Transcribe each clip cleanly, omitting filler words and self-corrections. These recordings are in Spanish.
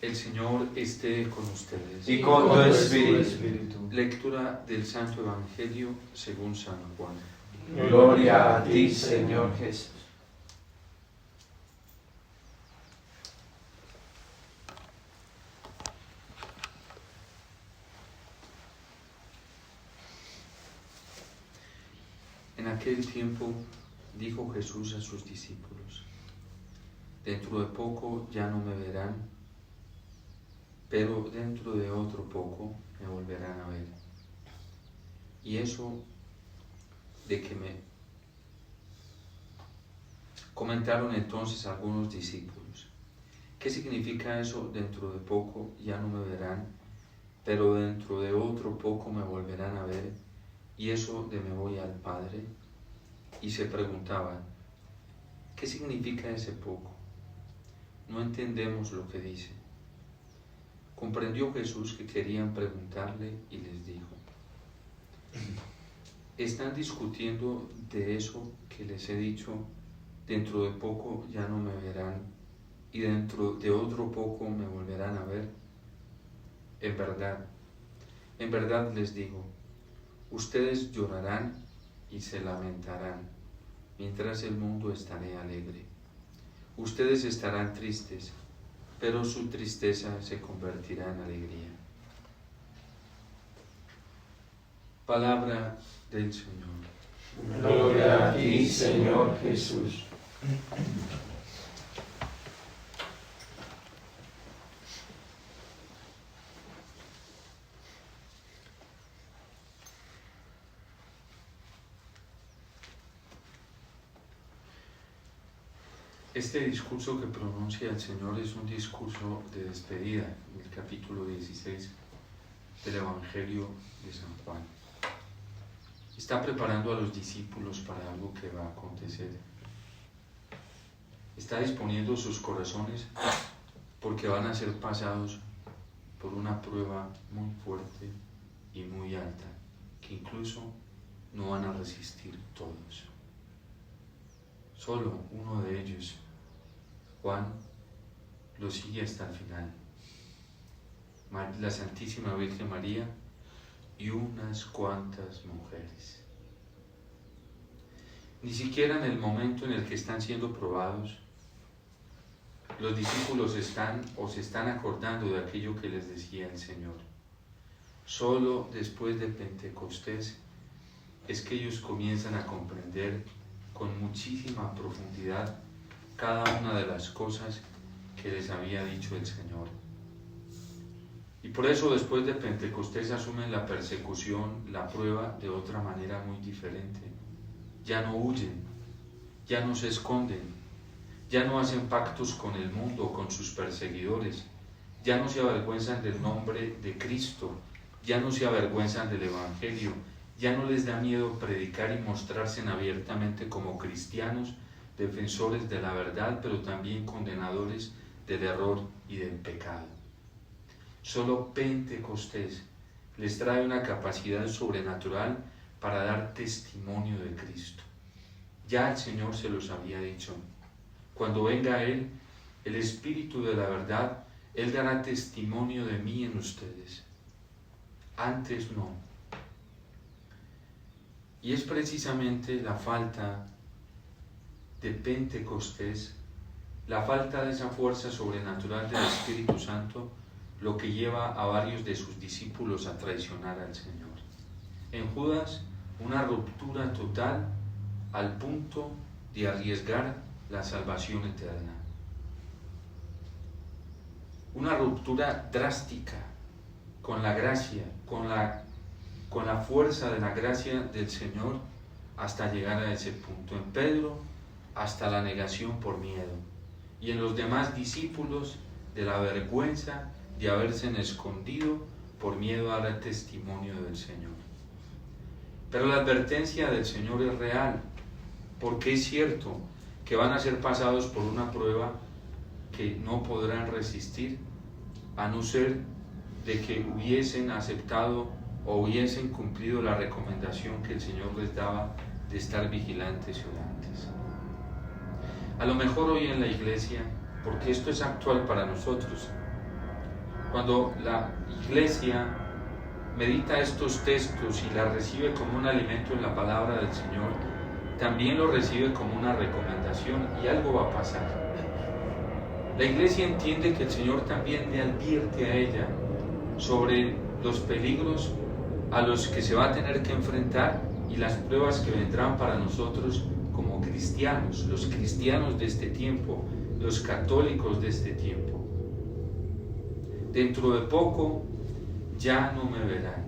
El Señor esté con ustedes. Y con tu espíritu. Lectura del Santo Evangelio según San Juan. Gloria a ti, Señor Jesús. En aquel tiempo dijo Jesús a sus discípulos: dentro de poco ya no me verán, pero dentro de otro poco me volverán a ver. Y eso de que me comentaron entonces algunos discípulos: ¿qué significa eso? Dentro de poco ya no me verán, pero dentro de otro poco me volverán a ver, y eso de me voy al Padre. Y se preguntaban: ¿qué significa ese poco? No entendemos lo que dice. Comprendió Jesús que querían preguntarle y les dijo: ¿están discutiendo de eso que les he dicho? Dentro de poco ya no me verán, y dentro de otro poco me volverán a ver. En verdad les digo, ustedes llorarán y se lamentarán, mientras el mundo estará alegre. Ustedes estarán tristes, pero su tristeza se convertirá en alegría. Palabra del Señor. Gloria a ti, Señor Jesús. Este discurso que pronuncia el Señor es un discurso de despedida, en el capítulo 16 del Evangelio de San Juan. Está preparando a los discípulos para algo que va a acontecer. Está disponiendo sus corazones porque van a ser pasados por una prueba muy fuerte y muy alta, que incluso no van a resistir todos. Solo uno de ellos, Juan, lo sigue hasta el final. La Santísima Virgen María y unas cuantas mujeres. Ni siquiera en el momento en el que están siendo probados, los discípulos se están acordando de aquello que les decía el Señor. Solo después de Pentecostés es que ellos comienzan a comprender con muchísima profundidad cada una de las cosas que les había dicho el Señor. Y por eso después de Pentecostés asumen la persecución, la prueba de otra manera muy diferente. Ya no huyen, ya no se esconden, ya no hacen pactos con el mundo, con sus perseguidores, ya no se avergüenzan del nombre de Cristo, ya no se avergüenzan del Evangelio, ya no les da miedo predicar y mostrarse abiertamente como cristianos, defensores de la verdad, pero también condenadores del error y del pecado. Solo Pentecostés les trae una capacidad sobrenatural para dar testimonio de Cristo. Ya el Señor se los había dicho. Cuando venga Él, el Espíritu de la verdad, Él dará testimonio de mí en ustedes. Antes no. Y es precisamente la falta de Pentecostés, la falta de esa fuerza sobrenatural del Espíritu Santo, lo que lleva a varios de sus discípulos a traicionar al Señor. En Judas, una ruptura total al punto de arriesgar la salvación eterna. Una ruptura drástica con la gracia, con la fuerza de la gracia del Señor hasta llegar a ese punto. En Pedro, hasta la negación por miedo. Y en los demás discípulos, de la vergüenza de haberse escondido por miedo a dar testimonio del Señor. Pero la advertencia del Señor es real, porque es cierto que van a ser pasados por una prueba que no podrán resistir, a no ser de que hubiesen aceptado o hubiesen cumplido la recomendación que el Señor les daba de estar vigilantes y orantes. A lo mejor hoy en la iglesia, porque esto es actual para nosotros, Cuando la iglesia medita estos textos y la recibe como un alimento en la palabra del Señor, también lo recibe como una recomendación y algo va a pasar. La iglesia entiende que el Señor también le advierte a ella sobre los peligros a los que se va a tener que enfrentar y las pruebas que vendrán para nosotros como cristianos, los cristianos de este tiempo, los católicos de este tiempo. Dentro de poco ya no me verán.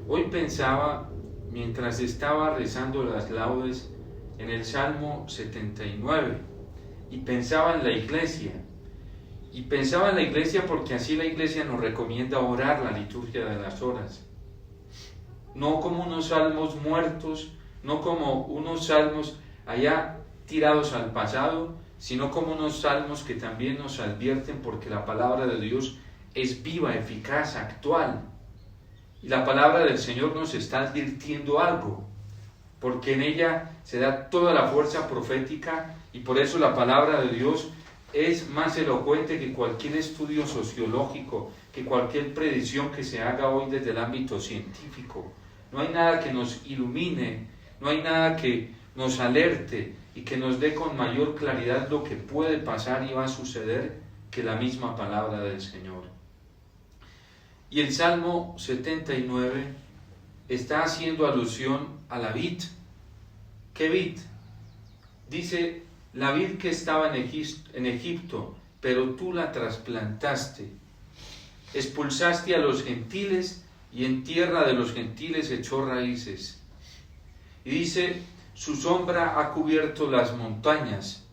Hoy pensaba, mientras estaba rezando las laudes, en el Salmo 79, y pensaba en la iglesia. Y pensaba en la iglesia porque así la iglesia nos recomienda orar la liturgia de las horas. No como unos salmos muertos, no como unos salmos allá tirados al pasado, sino como unos salmos que también nos advierten, porque la palabra de Dios es viva, eficaz, actual. Y la palabra del Señor nos está advirtiendo algo, porque en ella se da toda la fuerza profética, y por eso la palabra de Dios es más elocuente que cualquier estudio sociológico, que cualquier predicción que se haga hoy desde el ámbito científico. No hay nada que nos ilumine, no hay nada que nos alerte y que nos dé con mayor claridad lo que puede pasar y va a suceder que la misma palabra del Señor. Y el Salmo 79 está haciendo alusión a la vid. ¿Qué vid? Dice, la vid que estaba en Egipto, pero tú la trasplantaste. Expulsaste a los gentiles y en tierra de los gentiles echó raíces. Y dice, su sombra ha cubierto las montañas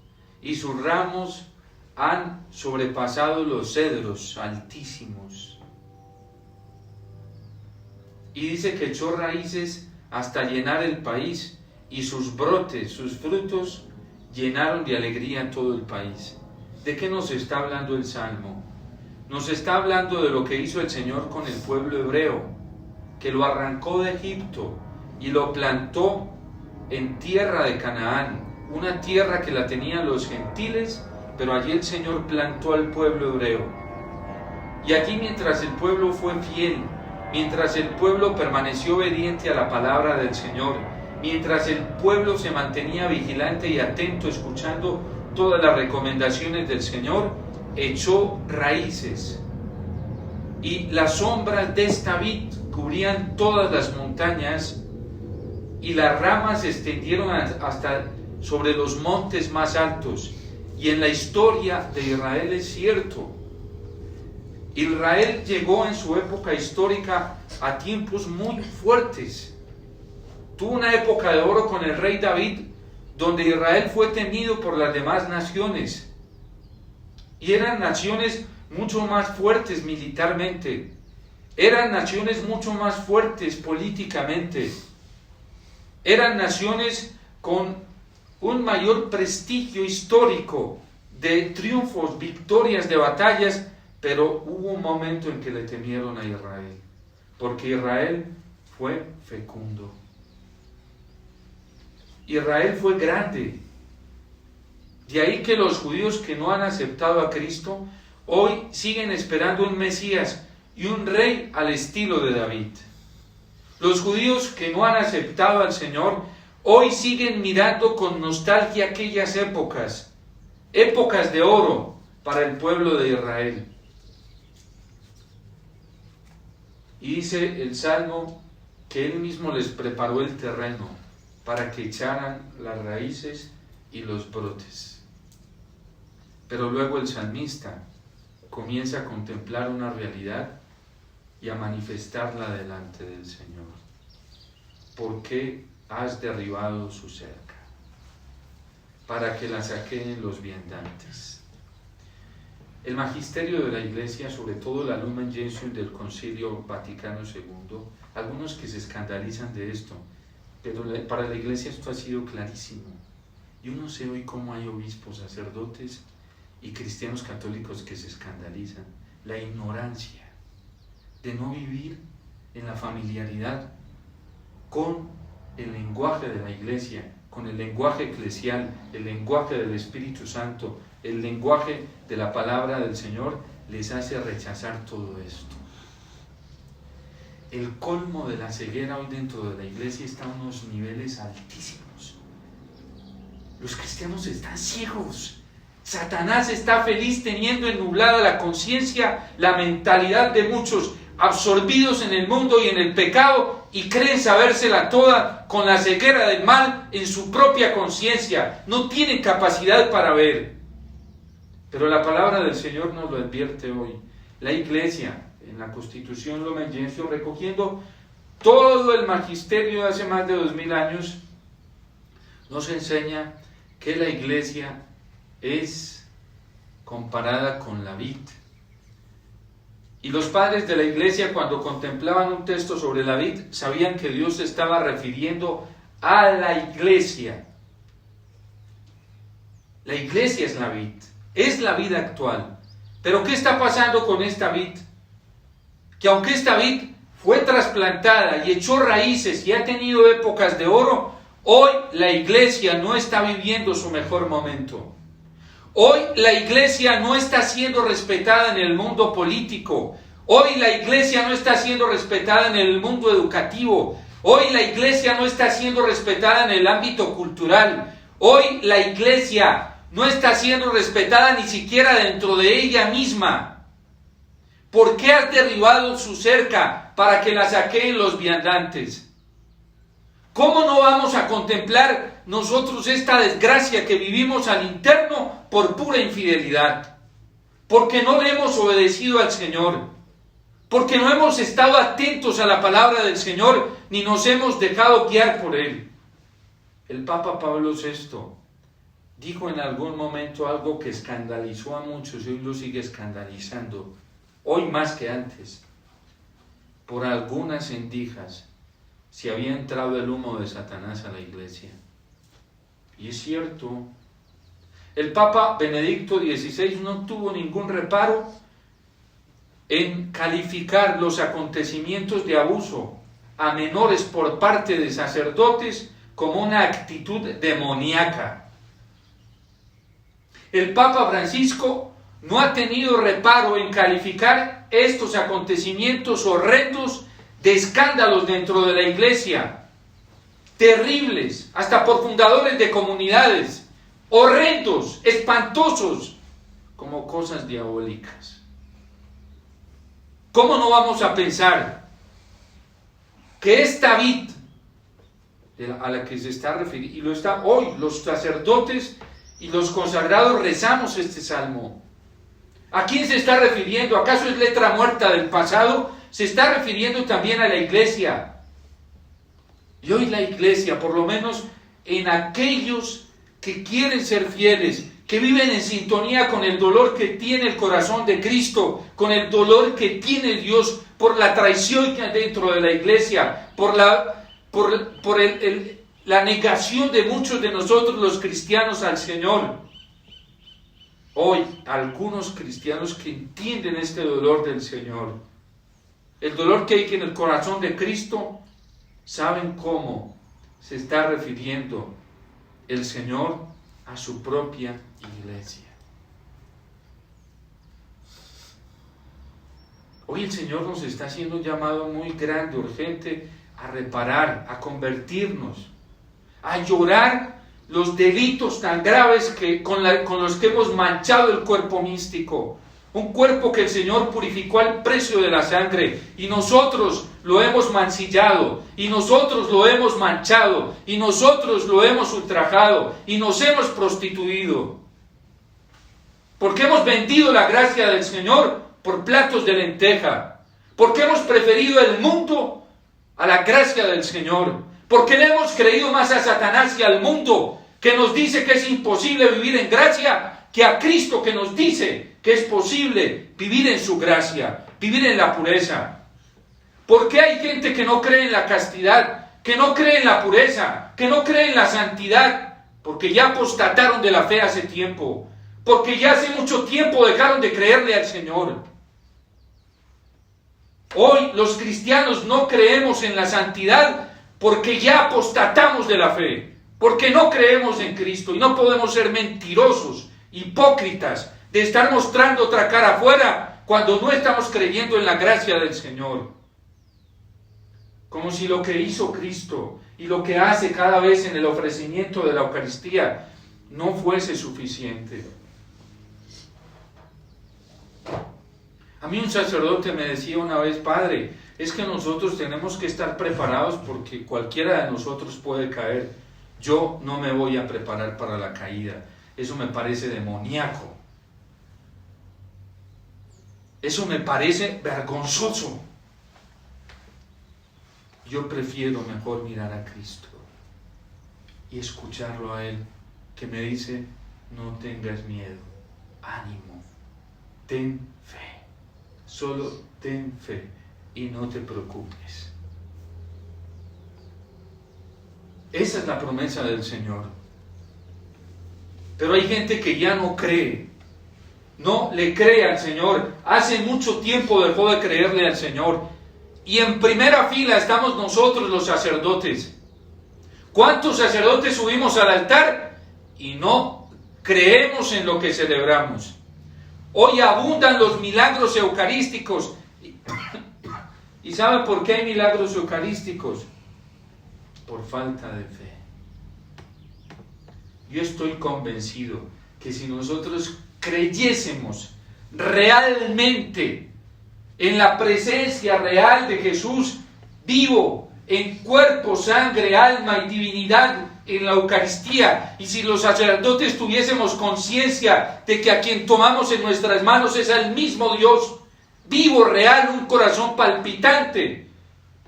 y sus ramos han sobrepasado los cedros altísimos. Y dice que echó raíces hasta llenar el país, y sus brotes, sus frutos, llenaron de alegría todo el país. ¿De qué nos está hablando el Salmo? Nos está hablando de lo que hizo el Señor con el pueblo hebreo, que lo arrancó de Egipto y lo plantó en tierra de Canaán, una tierra que la tenían los gentiles, pero allí el Señor plantó al pueblo hebreo. Y allí, mientras el pueblo fue fiel, mientras el pueblo permaneció obediente a la palabra del Señor, mientras el pueblo se mantenía vigilante y atento, escuchando todas las recomendaciones del Señor, echó raíces. Y las sombras de esta vid cubrían todas las montañas, y las ramas se extendieron hasta sobre los montes más altos. Y en la historia de Israel es cierto, Israel llegó en su época histórica a tiempos muy fuertes. Tuvo una época de oro con el rey David, donde Israel fue temido por las demás naciones. Y eran naciones mucho más fuertes militarmente. Eran naciones mucho más fuertes políticamente. Eran naciones con un mayor prestigio histórico de triunfos, victorias, de batallas, pero hubo un momento en que le temieron a Israel, porque Israel fue fecundo. Israel fue grande. De ahí que los judíos que no han aceptado a Cristo hoy siguen esperando un Mesías y un rey al estilo de David. Los judíos que no han aceptado al Señor hoy siguen mirando con nostalgia aquellas épocas, épocas de oro para el pueblo de Israel. Y dice el Salmo que Él mismo les preparó el terreno para que echaran las raíces y los brotes. Pero luego el salmista comienza a contemplar una realidad y a manifestarla delante del Señor. ¿Por qué has derribado su cerca? Para que la saqueen los viandantes. El magisterio de la Iglesia, sobre todo la Lumen Gentium del Concilio Vaticano II, algunos que se escandalizan de esto, pero para la Iglesia esto ha sido clarísimo. Y uno sé hoy cómo hay obispos, sacerdotes y cristianos católicos que se escandalizan. La ignorancia de no vivir en la familiaridad con el lenguaje de la Iglesia, con el lenguaje eclesial, el lenguaje del Espíritu Santo, el lenguaje de la palabra del Señor, les hace rechazar todo esto. El colmo de la ceguera hoy dentro de la iglesia está a unos niveles altísimos. Los cristianos están ciegos. Satanás está feliz teniendo ennublada la conciencia, la mentalidad de muchos, absorbidos en el mundo y en el pecado, y creen sabérsela toda con la ceguera del mal en su propia conciencia. No tienen capacidad para ver. Pero la palabra del Señor nos lo advierte hoy. La iglesia, en la Constitución Lomenyense, recogiendo todo el magisterio de hace más de 2000 años, nos enseña que la iglesia es comparada con la vid. Y los padres de la iglesia, cuando contemplaban un texto sobre la vid, sabían que Dios se estaba refiriendo a la iglesia. La iglesia es la vid, es la vida actual. Pero ¿qué está pasando con esta vid? Que aunque esta vid fue trasplantada y echó raíces y ha tenido épocas de oro, hoy la iglesia no está viviendo su mejor momento. Hoy la iglesia no está siendo respetada en el mundo político. Hoy la iglesia no está siendo respetada en el mundo educativo. Hoy la iglesia no está siendo respetada en el ámbito cultural. Hoy la iglesia no está siendo respetada ni siquiera dentro de ella misma. ¿Por qué has derribado su cerca para que la saqueen los viandantes? ¿Cómo no vamos a contemplar nosotros esta desgracia que vivimos al interno por pura infidelidad? Porque no le hemos obedecido al Señor, porque no hemos estado atentos a la palabra del Señor, ni nos hemos dejado guiar por Él. El Papa Pablo VI dijo en algún momento algo que escandalizó a muchos y hoy lo sigue escandalizando, hoy más que antes. Por algunas endijas se había entrado el humo de Satanás a la iglesia. Y es cierto, el Papa Benedicto XVI no tuvo ningún reparo en calificar los acontecimientos de abuso a menores por parte de sacerdotes como una actitud demoníaca. El Papa Francisco no ha tenido reparo en calificar estos acontecimientos horrendos de escándalos dentro de la iglesia, terribles, hasta por fundadores de comunidades, horrendos, espantosos, como cosas diabólicas. ¿Cómo no vamos a pensar que esta vid a la que se está refiriendo, y lo está hoy, los sacerdotes y los consagrados rezamos este salmo? ¿A quién se está refiriendo? ¿Acaso es letra muerta del pasado? Se está refiriendo también a la iglesia. Y hoy la iglesia, por lo menos en aquellos que quieren ser fieles, que viven en sintonía con el dolor que tiene el corazón de Cristo, con el dolor que tiene Dios por la traición que hay dentro de la iglesia, por la negación de muchos de nosotros los cristianos al Señor. Hoy, algunos cristianos que entienden este dolor del Señor, el dolor que hay en el corazón de Cristo, saben cómo se está refiriendo el Señor a su propia iglesia. Hoy el Señor nos está haciendo un llamado muy grande, urgente, a reparar, a convertirnos, a llorar los delitos tan graves con los que hemos manchado el cuerpo místico. Un cuerpo que el Señor purificó al precio de la sangre, y nosotros lo hemos mancillado, y nosotros lo hemos manchado, y nosotros lo hemos ultrajado, y nos hemos prostituido. Porque hemos vendido la gracia del Señor por platos de lenteja. Porque hemos preferido el mundo a la gracia del Señor. Porque le hemos creído más a Satanás y al mundo, que nos dice que es imposible vivir en gracia, que a Cristo, que nos dice que es posible vivir en su gracia, vivir en la pureza. ¿Por qué hay gente que no cree en la castidad, que no cree en la pureza, que no cree en la santidad? Porque ya apostataron de la fe hace tiempo, porque ya hace mucho tiempo dejaron de creerle al Señor. Hoy los cristianos no creemos en la santidad porque ya apostatamos de la fe, porque no creemos en Cristo, y no podemos ser mentirosos, hipócritas, de estar mostrando otra cara afuera cuando no estamos creyendo en la gracia del Señor. Como si lo que hizo Cristo y lo que hace cada vez en el ofrecimiento de la Eucaristía no fuese suficiente. A mí un sacerdote me decía una vez: padre, es que nosotros tenemos que estar preparados porque cualquiera de nosotros puede caer. Yo no me voy a preparar para la caída. Eso me parece demoníaco. Eso me parece vergonzoso. Yo prefiero mejor mirar a Cristo y escucharlo a Él, que me dice: no tengas miedo, ánimo, ten fe, solo ten fe y no te preocupes. Esa es la promesa del Señor. Pero hay gente que ya no cree, no le cree al Señor. Hace mucho tiempo dejó de creerle al Señor. Y en primera fila estamos nosotros, los sacerdotes. ¿Cuántos sacerdotes subimos al altar y no creemos en lo que celebramos? Hoy abundan los milagros eucarísticos. ¿Y saben por qué hay milagros eucarísticos? Por falta de fe. Yo estoy convencido que si nosotros creyésemos realmente en la presencia real de Jesús vivo, en cuerpo, sangre, alma y divinidad en la Eucaristía, y si los sacerdotes tuviésemos conciencia de que a quien tomamos en nuestras manos es al mismo Dios, vivo, real, un corazón palpitante,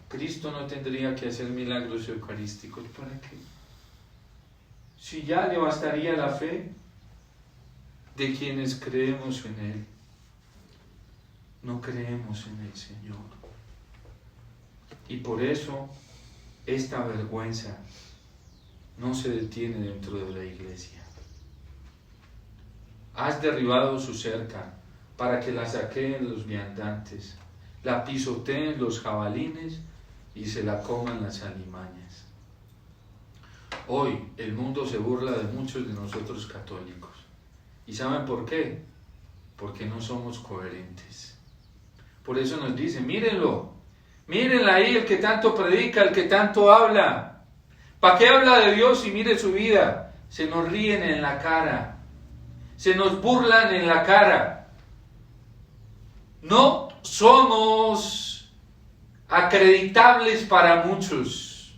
Cristo no tendría que hacer milagros eucarísticos. ¿Para qué? Si ya le bastaría la fe de quienes creemos en Él. No creemos en el Señor. Y por eso esta vergüenza no se detiene dentro de la iglesia. Has derribado su cerca para que la saqueen los viandantes, la pisoteen los jabalines y se la coman las alimañas. Hoy el mundo se burla de muchos de nosotros católicos. ¿Y saben por qué? Porque no somos coherentes. Por eso nos dice: mírenlo, mírenla ahí, el que tanto predica, el que tanto habla. ¿Para qué habla de Dios y mire su vida? Se nos ríen en la cara, se nos burlan en la cara. No somos acreditables para muchos.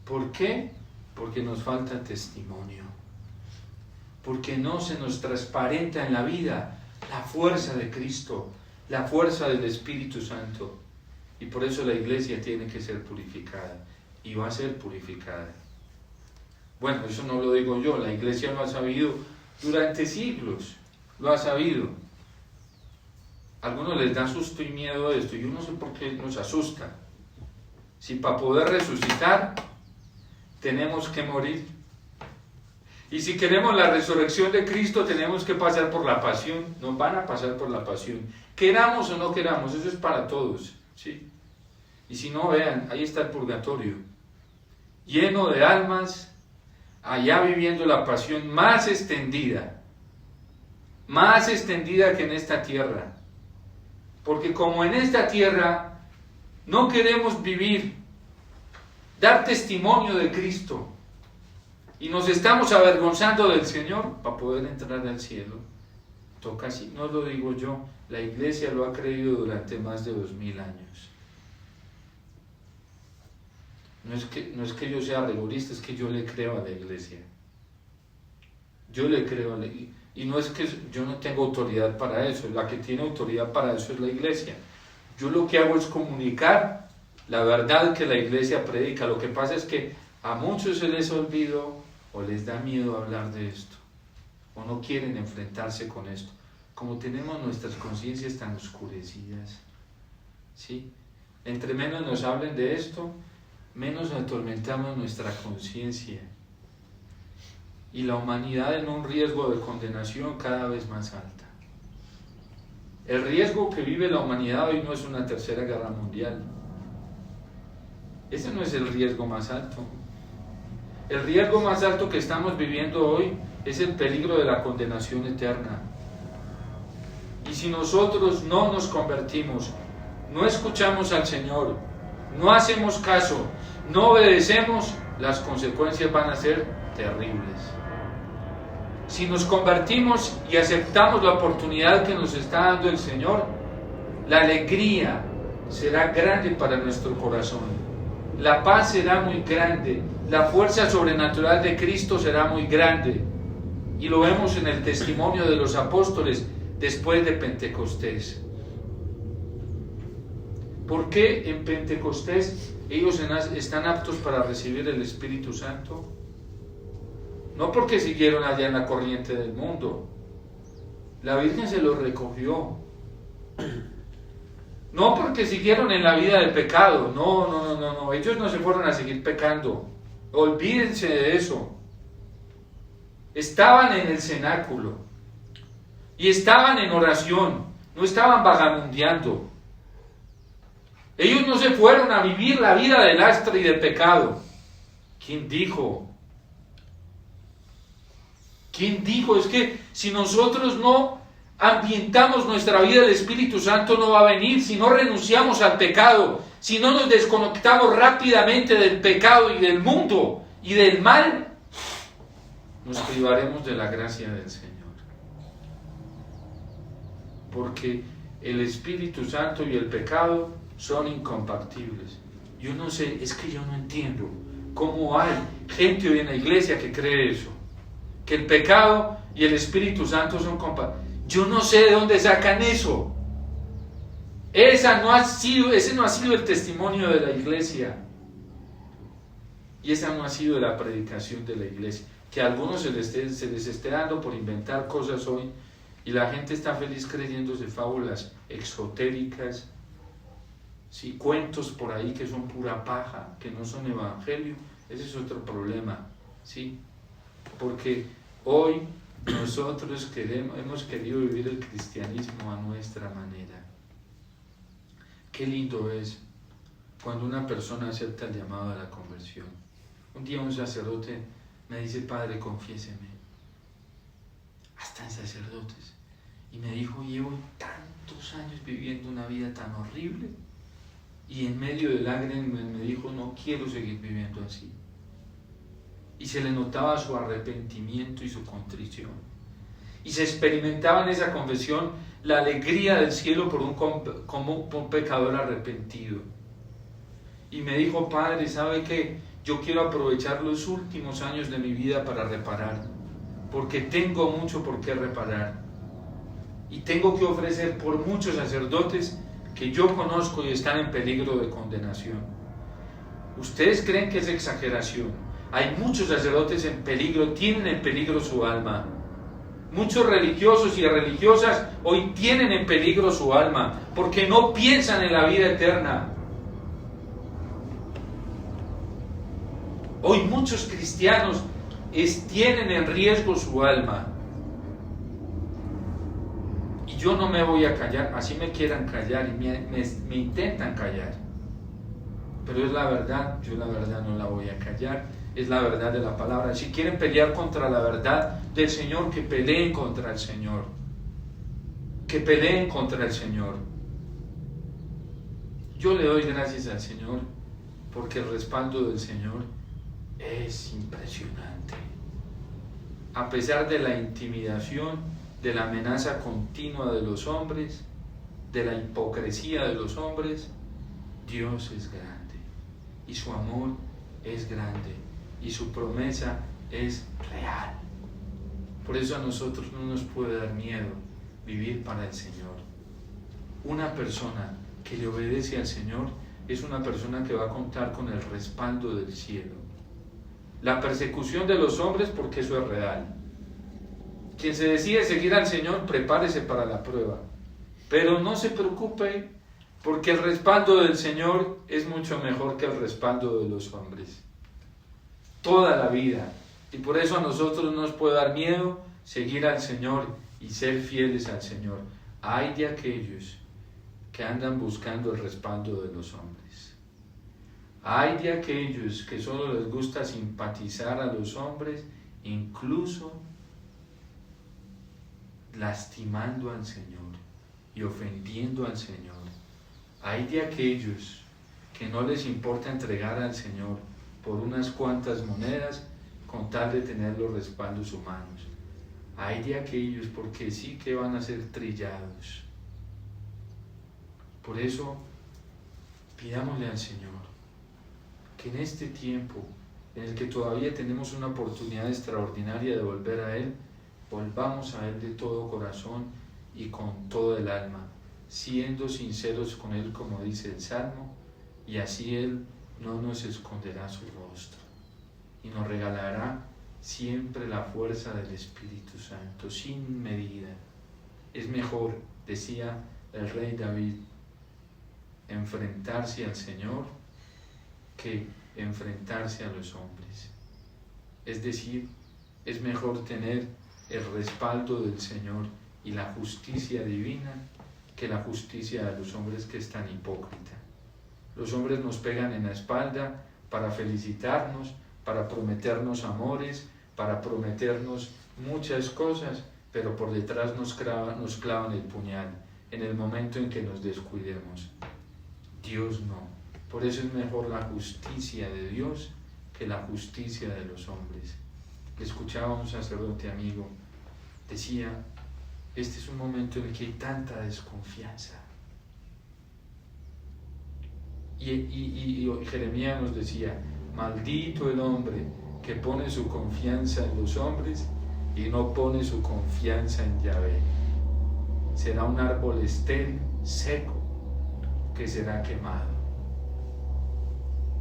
¿Por qué? Porque nos falta testimonio. Porque no se nos transparenta en la vida la fuerza de Cristo, la fuerza del Espíritu Santo. Y por eso la iglesia tiene que ser purificada, y va a ser purificada. Bueno, eso no lo digo yo, la iglesia lo ha sabido durante siglos, lo ha sabido. A algunos les da susto y miedo a esto, y yo no sé por qué nos asusta. Si para poder resucitar tenemos que morir. Y si queremos la resurrección de Cristo, tenemos que pasar por la pasión. Nos van a pasar por la pasión. Queramos o no queramos, eso es para todos, ¿sí? Y si no, vean, ahí está el purgatorio, lleno de almas, allá viviendo la pasión más extendida que en esta tierra. Porque como en esta tierra no queremos vivir, dar testimonio de Cristo, y nos estamos avergonzando del Señor para poder entrar al cielo. Toca así, no lo digo yo, la iglesia lo ha creído durante más de 2000 años. No es que yo sea rigorista, es que yo le creo a la iglesia. Yo le creo a la iglesia. Y no es que yo no tengo autoridad para eso, la que tiene autoridad para eso es la iglesia. Yo lo que hago es comunicar la verdad que la iglesia predica. Lo que pasa es que a muchos se les olvidó o les da miedo hablar de esto, o no quieren enfrentarse con esto. Como tenemos nuestras conciencias tan oscurecidas, ¿sí? Entre menos nos hablen de esto, menos atormentamos nuestra conciencia. Y la humanidad en un riesgo de condenación cada vez más alta. El riesgo que vive la humanidad hoy no es una tercera guerra mundial. Ese no es el riesgo más alto. El riesgo más alto que estamos viviendo hoy es el peligro de la condenación eterna. Y si nosotros no nos convertimos, no escuchamos al Señor, no hacemos caso, no obedecemos, las consecuencias van a ser terribles. Si nos convertimos y aceptamos la oportunidad que nos está dando el Señor, la alegría será grande para nuestro corazón, la paz será muy grande, la fuerza sobrenatural de Cristo será muy grande. Y lo vemos en el testimonio de los apóstoles después de Pentecostés. ¿Por qué en Pentecostés ellos están aptos para recibir el Espíritu Santo? No porque siguieron allá en la corriente del mundo. La Virgen se los recogió. No porque siguieron en la vida del pecado. No. Ellos no se fueron a seguir pecando. Olvídense de eso. Estaban en el cenáculo. Y estaban en oración. No estaban vagamundeando. Ellos no se fueron a vivir la vida de lastre y de pecado. ¿Quién dijo? ¿Quién dijo? Es que si nosotros no ambientamos nuestra vida, el Espíritu Santo no va a venir. Si no renunciamos al pecado, si no nos desconectamos rápidamente del pecado y del mundo y del mal, nos privaremos de la gracia del Señor. Porque el Espíritu Santo y el pecado son incompatibles. Yo no sé, es que yo no entiendo cómo hay gente hoy en la iglesia que cree eso, que el pecado y el Espíritu Santo son compatibles. Yo no sé de dónde sacan eso. Ese no ha sido el testimonio de la iglesia. Y esa no ha sido la predicación de la iglesia. Que a algunos se les esté dando por inventar cosas hoy, y la gente está feliz creyéndose fábulas exotéricas, ¿sí? Cuentos por ahí que son pura paja, que no son evangelio. Ese es otro problema, ¿sí? Porque hoy nosotros hemos querido vivir el cristianismo a nuestra manera. Qué lindo es cuando una persona acepta el llamado a la conversión. Un día un sacerdote me dice: Padre, confiéseme. Hasta en sacerdotes. Y me dijo: llevo tantos años viviendo una vida tan horrible. Y en medio de lágrimas me dijo: no quiero seguir viviendo así. Y se le notaba su arrepentimiento y su contrición. Y se experimentaba en esa confesión la alegría del cielo como un pecador arrepentido. Y me dijo: Padre, ¿sabe qué? Yo quiero aprovechar los últimos años de mi vida para reparar, porque tengo mucho por qué reparar. Y tengo que ofrecer por muchos sacerdotes que yo conozco y están en peligro de condenación. ¿Ustedes creen que es exageración? Hay muchos sacerdotes en peligro, tienen en peligro su alma. Muchos religiosos y religiosas hoy tienen en peligro su alma, porque no piensan en la vida eterna. Hoy muchos cristianos tienen en riesgo su alma. Y yo no me voy a callar, así me quieran callar y me intentan callar. Pero es la verdad, yo la verdad no la voy a callar, es la verdad de la palabra. Si quieren pelear contra la verdad del Señor, que peleen contra el Señor. Que peleen contra el Señor. Yo le doy gracias al Señor porque el respaldo del Señor es impresionante. A pesar de la intimidación, de la amenaza continua de los hombres, de la hipocresía de los hombres, Dios es grande y su amor es grande y su promesa es real. Por eso a nosotros no nos puede dar miedo vivir para el Señor. Una persona que le obedece al Señor es una persona que va a contar con el respaldo del cielo. La persecución de los hombres, porque eso es real. Quien se decide seguir al Señor, prepárese para la prueba. Pero no se preocupe, porque el respaldo del Señor es mucho mejor que el respaldo de los hombres. Toda la vida. Y por eso a nosotros no nos puede dar miedo seguir al Señor y ser fieles al Señor. Ay de aquellos que andan buscando el respaldo de los hombres. Ay de aquellos que solo les gusta simpatizar a los hombres, incluso lastimando al Señor. y ofendiendo al Señor. Hay de aquellos que no les importa entregar al Señor por unas cuantas monedas con tal de tener los respaldos humanos. Hay de aquellos porque sí que van a ser trillados. Por eso, pidámosle al Señor que en este tiempo en el que todavía tenemos una oportunidad extraordinaria de volver a Él, volvamos a Él de todo corazón y con todo el alma, siendo sinceros con Él, como dice el Salmo, y así Él no nos esconderá su rostro y nos regalará siempre la fuerza del Espíritu Santo, sin medida. Es mejor, decía el rey David, enfrentarse al Señor que enfrentarse a los hombres. Es decir, es mejor tener el respaldo del Señor y la justicia divina que la justicia de los hombres, que es tan hipócrita. Los hombres nos pegan en la espalda para felicitarnos, para prometernos amores, para prometernos muchas cosas, pero por detrás nos clavan el puñal en el momento en que nos descuidemos. Dios no. Por eso es mejor la justicia de Dios que la justicia de los hombres. Escuchaba a un sacerdote amigo, decía, este es un momento en el que hay tanta desconfianza. Y Jeremías nos decía, maldito el hombre que pone su confianza en los hombres y no pone su confianza en Yahvé. Será un árbol estéril, seco, que será quemado.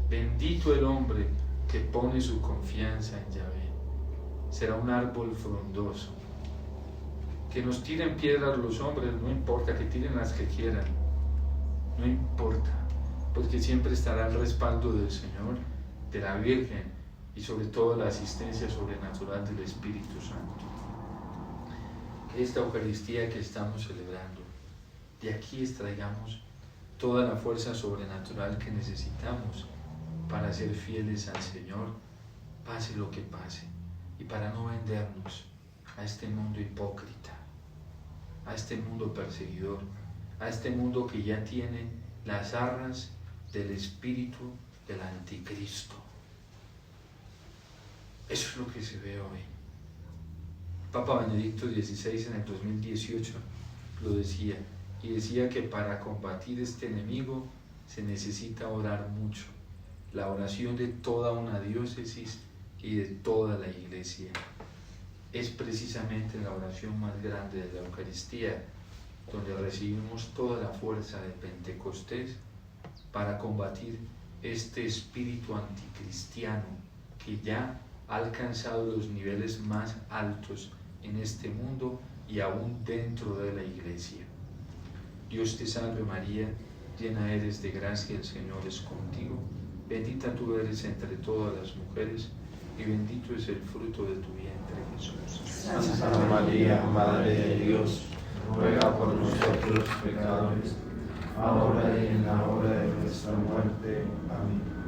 Bendito el hombre que pone su confianza en Yahvé. Será un árbol frondoso. Que nos tiren piedras los hombres, no importa, que tiren las que quieran, no importa, porque siempre estará el respaldo del Señor, de la Virgen y sobre todo la asistencia sobrenatural del Espíritu Santo. Que esta Eucaristía que estamos celebrando, de aquí extraigamos toda la fuerza sobrenatural que necesitamos para ser fieles al Señor, pase lo que pase, y para no vendernos a este mundo hipócrita, a este mundo perseguidor, a este mundo que ya tiene las arras del espíritu del anticristo. Eso es lo que se ve hoy. Papa Benedicto XVI en el 2018 lo decía, y decía que para combatir este enemigo se necesita orar mucho, la oración de toda una diócesis y de toda la Iglesia. Es precisamente la oración más grande de la Eucaristía, donde recibimos toda la fuerza de Pentecostés para combatir este espíritu anticristiano que ya ha alcanzado los niveles más altos en este mundo y aún dentro de la Iglesia. Dios te salve María, llena eres de gracia, el Señor es contigo, bendita tú eres entre todas las mujeres, y bendito es el fruto de tu vientre, Jesús. Santa María, Madre de Dios, ruega por nosotros pecadores, ahora y en la hora de nuestra muerte. Amén.